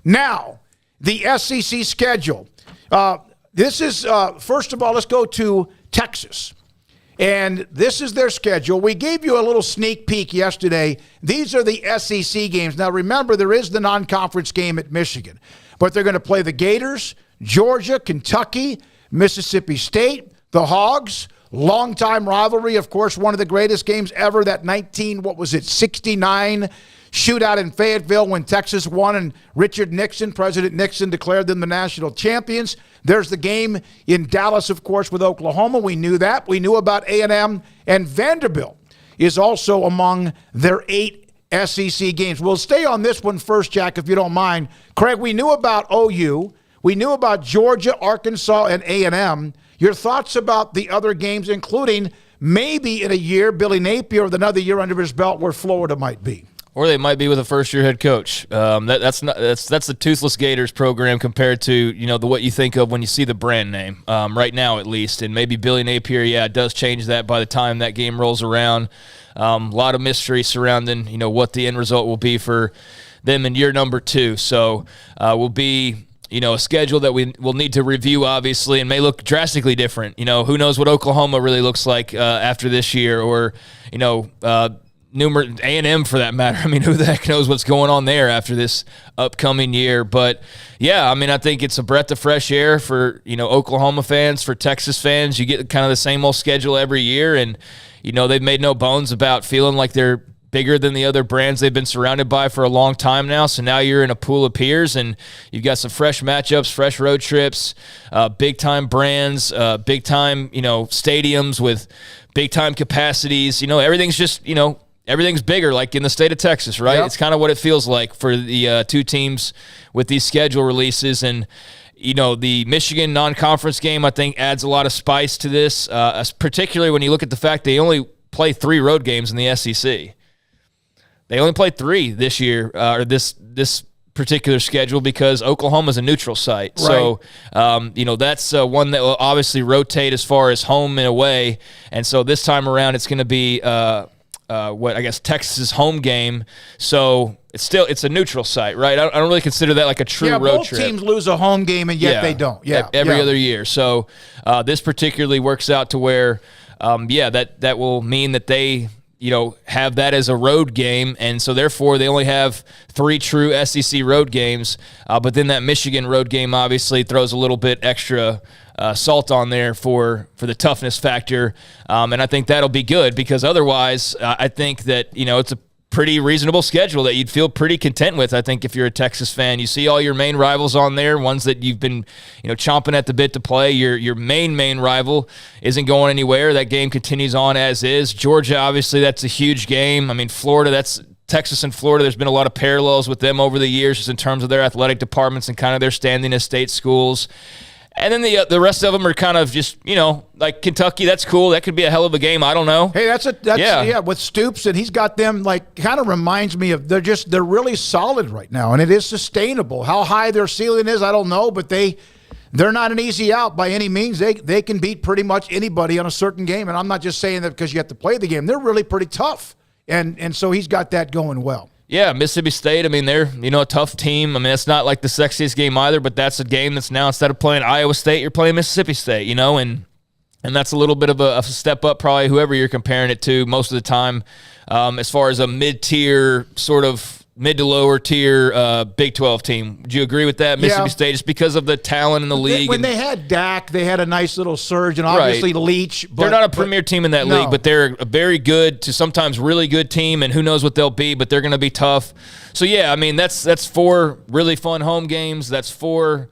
Now, the SEC schedule. This is, first of all, let's go to Texas. And this is their schedule. We gave you a little sneak peek yesterday. These are the SEC games. Now, remember, there is the non-conference game at Michigan. But they're going to play the Gators, Georgia, Kentucky, Mississippi State, the Hogs. Longtime rivalry, of course, one of the greatest games ever, that 69 shootout in Fayetteville when Texas won and President Nixon declared them the national champions. There's the game in Dallas, of course, with Oklahoma. We knew that. We knew about A&M, and Vanderbilt is also among their 8 SEC games. We'll stay on this one first, Jack, if you don't mind. Craig, we knew about OU. We knew about Georgia, Arkansas, and A&M. Your thoughts about the other games, including maybe in a year, Billy Napier with another year under his belt where Florida might be. Or they might be with a first-year head coach. That's the Toothless Gators program compared to what you think of when you see the brand name right now, at least. And maybe Billy Napier, it does change that by the time that game rolls around. A lot of mystery surrounding what the end result will be for them in year number 2. So will be a schedule that we will need to review, obviously, and may look drastically different. Who knows what Oklahoma really looks like after this year, or A&M for that matter. I mean, who the heck knows what's going on there after this upcoming year. But, I think it's a breath of fresh air for, Oklahoma fans, for Texas fans. You get kind of the same old schedule every year, and, they've made no bones about feeling like they're bigger than the other brands they've been surrounded by for a long time now. So now you're in a pool of peers, and you've got some fresh matchups, fresh road trips, big-time brands, big-time, stadiums with big-time capacities. Everything's just, everything's bigger, like in the state of Texas, right? Yep. It's kind of what it feels like for the 2 teams with these schedule releases. And, the Michigan non-conference game, I think, adds a lot of spice to this, particularly when you look at the fact they only play 3 road games in the SEC. They only played 3 this year, or this particular schedule, because Oklahoma's a neutral site. Right. So, that's one that will obviously rotate as far as home and away. And so this time around, it's going to be Texas's home game. So it's a neutral site, right? I don't really consider that like a true road trip. Both teams lose a home game, and yet they don't. Every other year. So this particularly works out to where, that will mean that they have that as a road game, and so therefore they only have 3 true SEC road games. But then that Michigan road game obviously throws a little bit extra salt on there for the toughness factor, and I think that'll be good, because otherwise I think that it's a pretty reasonable schedule that you'd feel pretty content with. I think if you're a Texas fan, you see all your main rivals on there, ones that you've been chomping at the bit to play. Your main rival isn't going anywhere. That game continues on as is. Georgia, obviously, that's a huge game. I mean, Florida, that's Texas and Florida. There's been a lot of parallels with them over the years, just in terms of their athletic departments and kind of their standing as state schools. And then the rest of them are kind of just, like Kentucky. That's cool. That could be a hell of a game. I don't know. Hey, that's with Stoops, and he's got them, like, kind of reminds me of, they're really solid right now, and it is sustainable. How high their ceiling is, I don't know, but they're not an easy out by any means. They can beat pretty much anybody on a certain game, and I'm not just saying that because you have to play the game. They're really pretty tough, and so he's got that going well. Yeah, Mississippi State, I mean, they're, a tough team. I mean, it's not like the sexiest game either, but that's a game that's now, instead of playing Iowa State, you're playing Mississippi State, and that's a little bit of a step up, probably, whoever you're comparing it to most of the time, as far as a mid-tier, sort of mid to lower tier Big 12 team. Would you agree with that? Mississippi State, just because of the talent in the league. When they had Dak, they had a nice little surge, and obviously Leach. They're not a premier team in that league, but they're a very good to sometimes really good team, and who knows what they'll be, but they're going to be tough. So, I mean, that's 4 really fun home games. That's 4,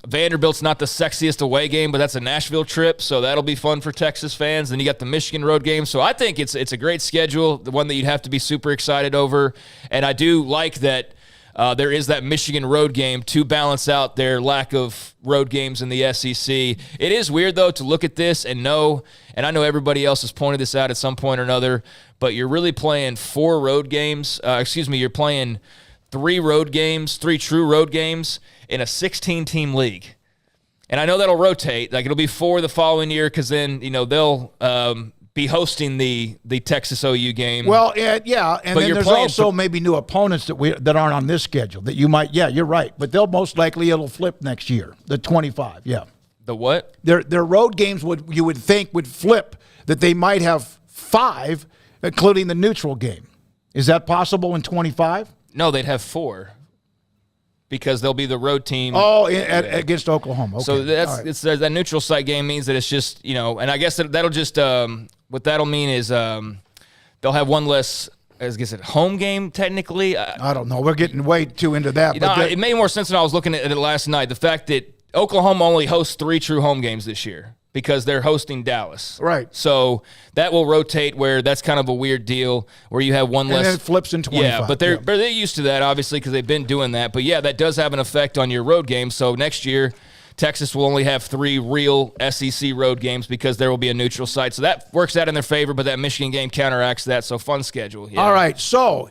Vanderbilt's not the sexiest away game, but that's a Nashville trip, so that'll be fun for Texas fans. Then you got the Michigan road game. So I think it's a great schedule, the one that you'd have to be super excited over. And I do like that there is that Michigan road game to balance out their lack of road games in the SEC. It is weird, though, to look at this and know, and I know everybody else has pointed this out at some point or another, but you're really playing 4 road games. You're playing 3 road games, 3 true road games in a 16-team league. And I know that'll rotate. Like, it'll be 4 the following year, because then, they'll be hosting the Texas OU game. Well, yeah, and But then you're there's playing also maybe new opponents that aren't on this schedule that you might. Yeah, you're right, but they'll most likely it'll flip next year. The 25, yeah. The what? Their road games you would think would flip, that they might have 5, including the neutral game. Is that possible in 25? No, they'd have 4 because they'll be the road team. Oh, against Oklahoma. Okay. So that's All right. it's that neutral site game means that it's just, and I guess that'll just what that'll mean is they'll have one less. I guess home game technically. I don't know. We're getting way too into that. It made more sense when I was looking at it last night. The fact that Oklahoma only hosts 3 true home games this year because they're hosting Dallas. Right. So that will rotate where that's kind of a weird deal where you have one less. And then it flips in 25. Yeah, but they're used to that, obviously, because they've been doing that. But, yeah, that does have an effect on your road games. So next year, Texas will only have 3 real SEC road games because there will be a neutral site. So that works out in their favor, but that Michigan game counteracts that. So fun schedule. Yeah. All right, so